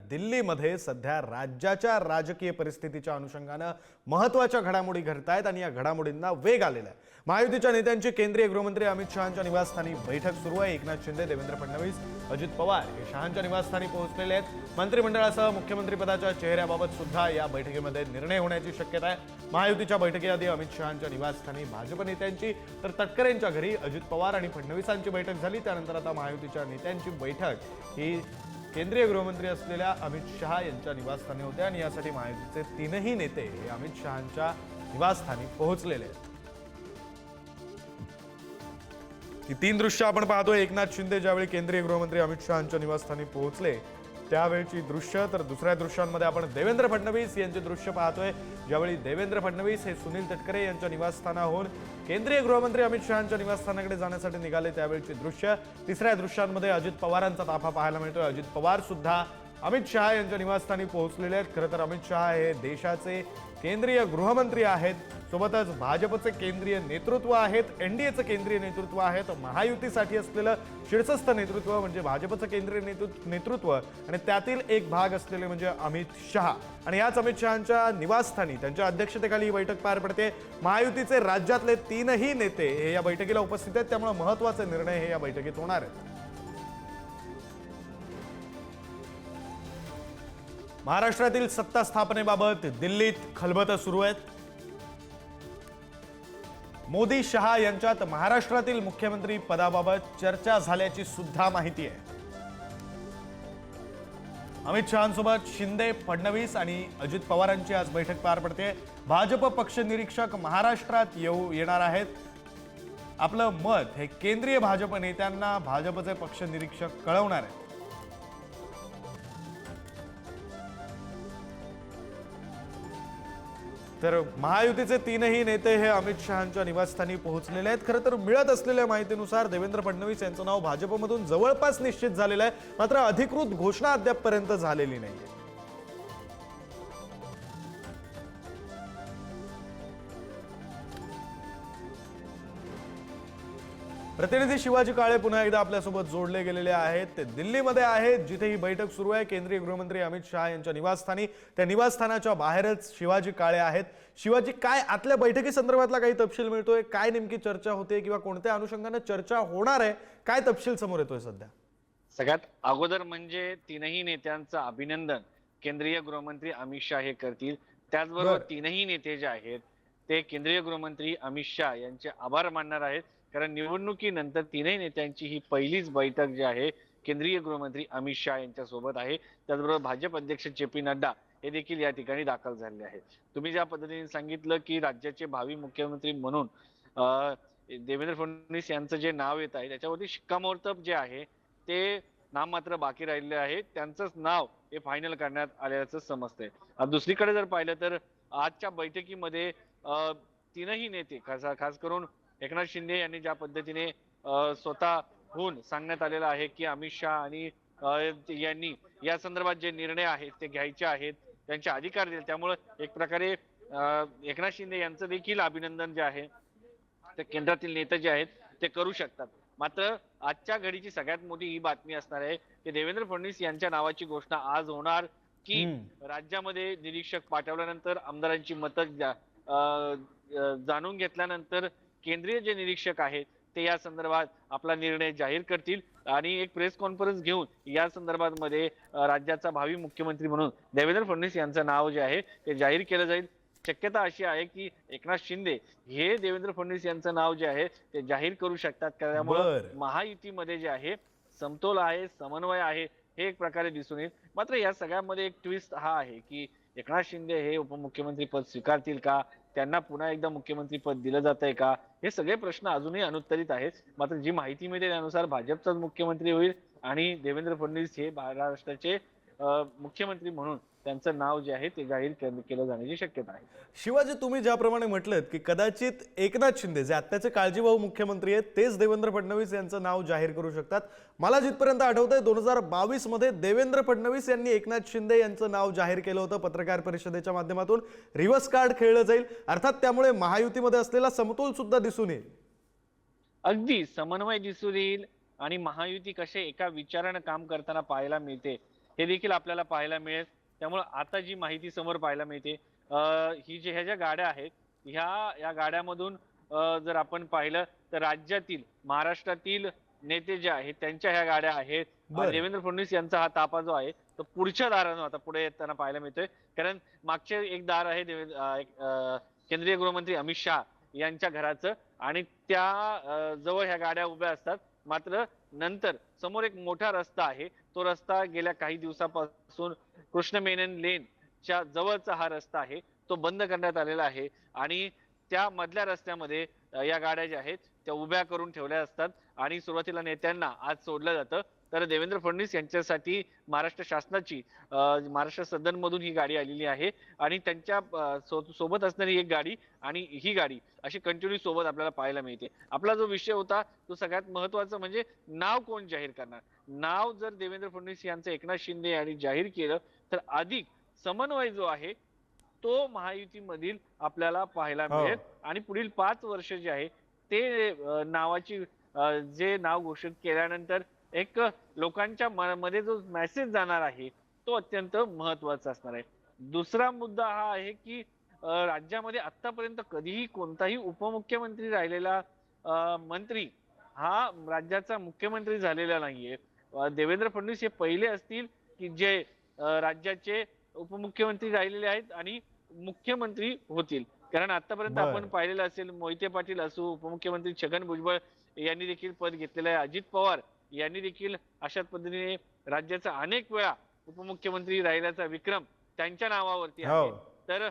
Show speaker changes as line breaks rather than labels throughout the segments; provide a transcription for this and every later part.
दिल्लीमध्ये सध्या राज्याच्या राजकीय परिस्थितीच्या अनुषंगाने महत्त्वाच्या घडामोडी घडतायत आणि या घडामोडींना वेग आलेला आहे। महायुतीच्या नेत्यांची केंद्रीय गृहमंत्री अमित शहांच्या निवासस्थानी बैठक सुरू आहे। एकनाथ शिंदे, देवेंद्र फडणवीस, अजित पवार हे शहांच्या निवासस्थानी पोहोचलेले आहेत। मंत्रिमंडळासह मुख्यमंत्रीपदाच्या चेहऱ्याबाबत सुद्धा या बैठकीमध्ये निर्णय होण्याची शक्यता आहे। महायुतीच्या बैठकीआधी अमित शहांच्या निवासस्थानी भाजप नेत्यांची तर तटकरेंच्या घरी अजित पवार आणि फडणवीसांची बैठक झाली। त्यानंतर आता महायुतीच्या नेत्यांची बैठक ही केंद्रीय गृहमंत्री असलेल्या अमित शहा यांच्या निवासस्थानी होते आणि यासाठी महायुतीचे तीनही नेते हे अमित शहांच्या निवासस्थानी पोहोचलेले आहेत। ही तीन दृश्य आपण पाहतोय। एकनाथ शिंदे ज्यावेळी केंद्रीय गृहमंत्री अमित शहांच्या निवासस्थानी पोहोचले त्यावेळची दृश्य, तर दुसऱ्या दृश्यांमध्ये आपण देवेंद्र फडणवीस यांचे दृश्य पाहतोय। ज्यावेळी देवेंद्र फडणवीस हे सुनील तटकरे यांच्या निवासस्थानाहून केंद्रीय गृहमंत्री अमित शहांच्या निवासस्थानाकडे जाण्यासाठी निघाले त्यावेळची दृश्य। तिसऱ्या दृश्यांमध्ये अजित पवारांचा ताफा पाहायला मिळतोय। अजित पवार सुद्धा अमित शहा यांच्या निवासस्थानी पोहोचलेले आहेत। खरं तर अमित शहा हे देशाचे केंद्रीय गृहमंत्री आहेत, सोबतच भाजपचे केंद्रीय नेतृत्व आहेत, एनडीएचे केंद्रीय नेतृत्व आहेत, महायुतीसाठी असलेलं शीर्षस्थ नेतृत्व म्हणजे भाजपचं केंद्रीय नेतृत्व आणि त्यातील एक भाग असलेले म्हणजे अमित शहा। आणि याच अमित शहांच्या निवासस्थानी त्यांच्या अध्यक्षतेखाली ही बैठक पार पडते। महायुतीचे राज्यातले तीनही नेते हे या बैठकीला उपस्थित आहेत, त्यामुळे महत्त्वाचे निर्णय हे या बैठकीत होणार आहेत। महाराष्ट्रातील सत्ता स्थापनेबाबत दिल्लीत खलबतं सुरू आहेत। मोदी शहा यांच्यात महाराष्ट्रातील मुख्यमंत्री पदाबाबत चर्चा झाल्याची सुद्धा माहिती आहे। अमित शहांसोबत शिंदे, फडणवीस आणि अजित पवारांची आज बैठक पार पडते। भाजप पक्ष निरीक्षक महाराष्ट्रात येणार आहेत। आपलं मत हे केंद्रीय भाजप नेत्यांना भाजपचे पक्ष निरीक्षक कळवणार आहेत। तर महायुतीचे तीनही नेते हे अमित शहांच्या निवासस्थानी पोहोचलेले आहेत। खरं तर मिळत असलेल्या माहितीनुसार देवेंद्र फडणवीस यांचं नाव भाजपमधून जवळपास निश्चित झालेलं आहे, मात्र अधिकृत घोषणा अद्यापपर्यंत झालेली नाहीये। प्रतिनिधी शिवाजी काळे पुन्हा एकदा आपल्यासोबत जोडले गेलेले आहेत। ते दिल्लीमध्ये आहेत, जिथे ही बैठक सुरू आहे केंद्रीय गृहमंत्री अमित शहा यांच्या निवासस्थानी। त्या निवासस्थानाच्या बाहेरच शिवाजी काळे आहेत। शिवाजी, काय आतल्या बैठकी संदर्भातला काही तपशील मिळतोय? काय नेमकी चर्चा होते किंवा कोणत्या अनुषंगाने चर्चा होणार आहे? काय तपशील समोर येतोय सध्या?
सगळ्यात अगोदर म्हणजे तीनही नेत्यांचं अभिनंदन केंद्रीय गृहमंत्री अमित शहा हे करतील। त्याचबरोबर तीनही नेते जे आहेत ते केंद्रीय गृहमंत्री अमित शहा यांचे आभार मानणार आहेत, कारण निवडणुकीनंतर तीनही नेत्यांची ही पहिलीच बैठक जी आहे केंद्रीय गृहमंत्री अमित शहा यांच्या सोबत आहे। त्याचबरोबर भाजप अध्यक्ष जे.पी. नड्डा हे देखील या ठिकाणी दाखल झाले आहेत। तुम्ही ज्या पद्धतीने सांगितलं की राज्याचे भावी मुख्यमंत्री म्हणून देवेंद्र फडणवीस यांचं जे नाव येत आहे त्याच्यावरती शिक्कामोर्तब जे आहे ते नाममात्र बाकी राहिले आहे, त्यांचंच नाव हे फायनल करण्यात आल्याचं समजतंय। दुसरीकडे जर पाहिलं तर आजच्या बैठकीमध्ये तीनही नेते खास करून एकनाथ शिंदे यांनी ज्या पद्धतीने स्वतःहून सांगण्यात आलेलं आहे की अमित शहा आणि यांनी या संदर्भात जे निर्णय आहेत ते घ्यायचे आहेत, त्यांचे अधिकार दिले, त्यामुळे एक प्रकारे एकनाथ शिंदे यांचं देखील अभिनंदन जे आहे ते केंद्रातील नेते जे आहेत ते करू शकतात। मात्र आजच्या घडीची सगळ्यात मोठी ही बातमी असणार आहे की देवेंद्र फडणवीस यांच्या नावाची घोषणा आज होणार की राज्यामध्ये निरीक्षक पाठवल्यानंतर आमदारांची मतं जाणून घेतल्यानंतर केंद्रीय जे निरीक्षक आहेत ते या संदर्भात आपला निर्णय जाहीर करतील आणि एक प्रेस कॉन्फरन्स घेऊन या संदर्भात मध्ये राज्याचा भावी मुख्यमंत्री म्हणून देवेंद्र फडणवीस यांचं नाव जे आहे ते जाहीर केलं जाईल। शक्यता अशी आहे की एकनाथ शिंदे हे देवेंद्र फडणवीस यांचं नाव जे आहे ते जाहीर करू शकतात, त्यामुळे महायुतीमध्ये जे आहे समतोल आहे, समन्वय आहे हे एक प्रकारे दिसून येईल। मात्र या सगळ्यामध्ये एक ट्विस्ट हा आहे की एकनाथ शिंदे हे उपमुख्यमंत्री पद स्वीकारतील का, त्यांना पुन्हा एकदा मुख्यमंत्री पद दिलं जात आहे का, हे सगळे प्रश्न अजूनही अनुत्तरित आहेत। मात्र जी माहिती मिळते त्यानुसार भाजपचाच मुख्यमंत्री होईल आणि देवेंद्र फडणवीस हे महाराष्ट्राचे मुख्यमंत्री म्हणून त्यांचं नाव जे आहे ते जाहीर केलं जाण्याची शक्यता आहे।
शिवाजी, तुम्ही ज्याप्रमाणे म्हटलेत की कदाचित एकनाथ शिंदे जे आत्ताचे काळजीवाहू मुख्यमंत्री आहेत तेच देवेंद्र फडणवीस यांचं नाव जाहीर करू शकतात। मला जिथपर्यंत आठवतंय 2022 मध्ये देवेंद्र फडणवीस यांनी एकनाथ शिंदे यांचं नाव जाहीर केलं होतं पत्रकार परिषदेच्या माध्यमातून। रिव्हर्स कार्ड खेळलं जाईल, अर्थात त्यामुळे महायुतीमध्ये असलेला समतोल सुद्धा दिसून येईल।
अगदी समन्वय दिसून येईल आणि महायुती कसे एका विचाराने काम करताना पाहायला मिळते हे देखील आपल्याला पाहायला मिळेल. त्यामुळे आता जी माहिती समोर पाहायला मिळते, ह्या ज्या गाड्या आहेत, या गाड्यामधून जर आपण पाहिलं तर राज्यातील, महाराष्ट्रातील नेते जे आहेत त्यांच्या ह्या गाड्या आहेत.
बरं.
देवेंद्र फडणवीस यांचा हा ताफा जो आहे तो पुढच्या दारानं आता पुढे येताना पाहायला मिळतोय. कारण मागचे एक दार आहे केंद्रीय गृहमंत्री अमित शहा यांच्या घराचं, आणि त्या जवळ ह्या गाड्या उभ्या असतात. मात्र नंतर समोर एक मोठा रस्ता आहे, तो रस्ता गेल्या काही दिवसापासून कृष्ण मेनन लेनच्या जवळचा हा रस्ता आहे, तो बंद करण्यात आलेला आहे. आणि त्या मधल्या रस्त्यामध्ये या गाड्या ज्या आहेत त्या उभ्या करून ठेवल्या असतात. आणि सुरुवातीला नेत्यांना आज सोडलं जातं. तर देवेंद्र फडणवीस यांच्यासाठी महाराष्ट्र शासनाची महाराष्ट्र सदन मधून ही गाडी आलेली आहे. आणि त्यांच्या सोबत असणारी एक गाडी आणि ही गाडी अशी कंटिन्यू सोबत आपल्याला पाहायला मिळते. आपला जो विषय होता तो सगळ्यात महत्वाचा म्हणजे नाव कोण जाहीर करणार. नाव जर देवेंद्र फडणवीस यांचं एकनाथ शिंदे यांनी जाहीर केलं तर अधिक समन्वय जो आहे तो महायुतीमधील आपल्याला पाहायला मिळेल. आणि पुढील 5 वर्ष जे आहे ते नावाची जे नाव घोषित केल्यानंतर एक लोकांच्या मध्ये जो मेसेज जाणार आहे तो अत्यंत महत्वाचा असणार आहे. दुसरा मुद्दा हा आहे की राज्यामध्ये आतापर्यंत कधीही कोणताही उपमुख्यमंत्री राहिलेला मंत्री हा राज्याचा मुख्यमंत्री झालेला नाहीये. देवेंद्र फडणवीस हे पहिले असतील की जे राज्याचे उपमुख्यमंत्री राहिलेले आहेत आणि मुख्यमंत्री होतील. कारण आतापर्यंत आपण पाहिलेलं असेल, मोहिते पाटील असो, उपमुख्यमंत्री छगन भुजबळ यांनी देखील पद घेतलेलं आहे. अजित पवार यांनी देखील अशाच पद्धतीने राज्याचा अनेक वेळा उपमुख्यमंत्री राहिल्याचा विक्रम त्यांच्या नावावरती आहे. तर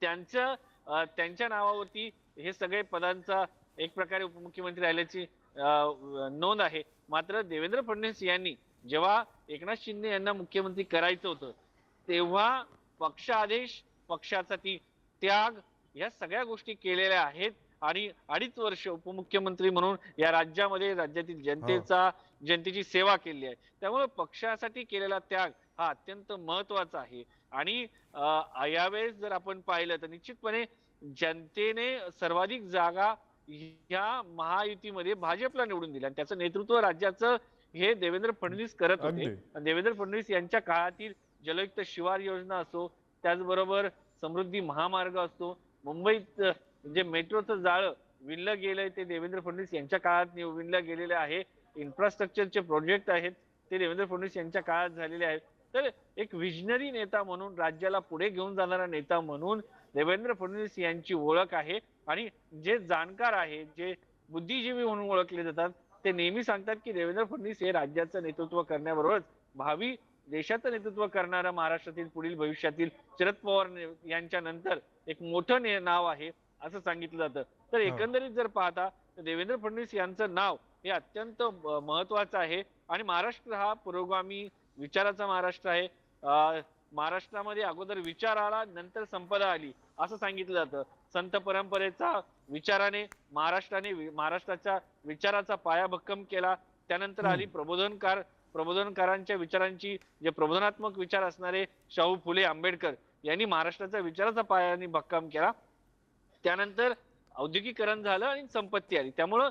त्यांच्या नावावरती हे सगळे पदांचा एक प्रकारे उपमुख्यमंत्री राहिल्याची नोंद आहे. मात्र देवेंद्र फडणवीस यांनी जेव्हा एकनाथ शिंदे यांना मुख्यमंत्री करायचं होतं तेव्हा पक्षादेश, पक्षाचा त्याग या सगळ्या गोष्टी केलेल्या आहेत. आणि 2.5 वर्ष उपमुख्यमंत्री म्हणून या राज्यामध्ये राज्यातील जनतेची सेवा केली आहे. त्यामुळे पक्षासाठी केलेला त्याग हा अत्यंत महत्वाचा आहे. आणि यावेळेस जर आपण पाहिलं तर निश्चितपणे जनतेने सर्वाधिक जागा या महायुतीमध्ये भाजपला निवडून दिल्या. त्याचं नेतृत्व राज्याचं हे देवेंद्र फडणवीस करत होते. देवेंद्र फडणवीस यांच्या काळातील जलयुक्त शिवार योजना असो, त्याचबरोबर समृद्धी महामार्ग असतो, मुंबईत जे मेट्रोचं जाळं विणलं गेलंय ते देवेंद्र फडणवीस यांच्या काळात विणलं गेलेलं आहे. इन्फ्रास्ट्रक्चरचे प्रोजेक्ट आहेत ते देवेंद्र फडणवीस यांच्या काळात झालेले आहेत. तर एक विजनरी नेता म्हणून, राज्याला पुढे घेऊन जाणारा नेता म्हणून देवेंद्र फडणवीस यांची ओळख आहे. आणि जे जाणकार आहे, जे बुद्धिजीवी म्हणून ओळखले जातात, ते नेहमी सांगतात की देवेंद्र फडणवीस हे राज्याचं नेतृत्व करण्याबरोबरच भावी देशाचं नेतृत्व करणारं महाराष्ट्रातील पुढील भविष्यातील शरद पवार यांच्या नंतर एक मोठं नाव आहे असं सांगितलं जातं. तर एकंदरीत जर पाहता तर देवेंद्र फडणवीस यांचं नाव हे अत्यंत महत्वाचं आहे. आणि महाराष्ट्र हा पुरोगामी विचाराचा महाराष्ट्र आहे. महाराष्ट्रामध्ये अगोदर विचार आला, नंतर संपदा आली असं सांगितलं जातं. संत परंपरेचा विचाराने महाराष्ट्राच्या विचाराचा पाया भक्कम केला. त्यानंतर आली प्रबोधनकारांच्या विचारांची, जे प्रबोधनात्मक विचार असणारे शाहू फुले आंबेडकर यांनी महाराष्ट्राच्या विचाराचा पायाने भक्कम केला. त्यानंतर औद्योगिकरण झालं आणि संपत्ती आली. त्यामुळं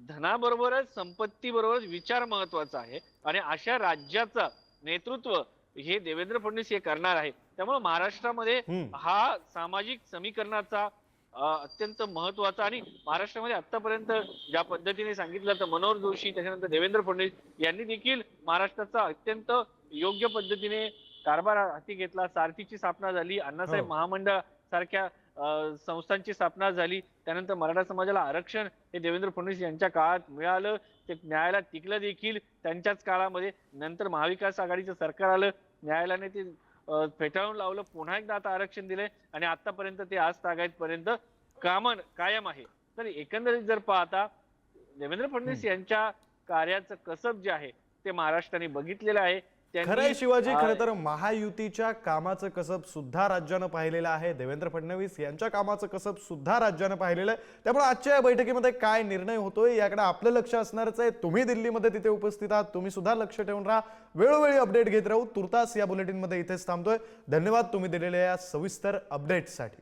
धनाबरोबरच संपत्तीबरोबरच विचार महत्वाचा आहे. आणि अशा राज्याचं नेतृत्व हे देवेंद्र फडणवीस हे करणार आहे. त्यामुळे महाराष्ट्रामध्ये हा सामाजिक समीकरणाचा अत्यंत महत्वाचा, आणि महाराष्ट्रामध्ये आतापर्यंत ज्या पद्धतीने सांगितलं तर मनोहर जोशी, त्याच्यानंतर देवेंद्र फडणवीस यांनी देखील महाराष्ट्राचा अत्यंत योग्य पद्धतीने कारभार हाती घेतला. सारथीची स्थापना झाली, अण्णासाहेब महामंडळ सारख्या संस्थांची स्थापना झाली. त्यानंतर मराठा समाजाला आरक्षण हे देवेंद्र फडणवीस यांच्या काळात मिळालं, ते न्यायालयात टिकलं देखील त्यांच्याच काळामध्ये. नंतर महाविकास आघाडीचं सरकार आलं, न्यायालयाने ते फेटाळून लावलं, पुन्हा एकदा आता आरक्षण दिलंय आणि आतापर्यंत ते आज तागायतपर्यंत कायम आहे. तर एकंदरीत जर पाहता देवेंद्र फडणवीस यांच्या कार्याचं कसब जे आहे ते महाराष्ट्राने बघितलेलं आहे.
खरंय शिवाजी, खरं तर महायुतीच्या कामाचं कसब सुद्धा राज्यानं पाहिलेलं आहे. देवेंद्र फडणवीस यांच्या कामाचं कसब सुद्धा राज्यानं पाहिलेलं आहे. त्यामुळे आजच्या या बैठकीमध्ये काय निर्णय होतोय याकडे आपलं लक्ष असणारच आहे. तुम्ही दिल्लीमध्ये तिथे उपस्थित आहात, तुम्ही सुद्धा लक्ष ठेवून राहा. वेळोवेळी अपडेट घेत राहू. तुर्तास या बुलेटिनमध्ये इथेच थांबतोय. धन्यवाद तुम्ही दिलेल्या या सविस्तर अपडेट्ससाठी.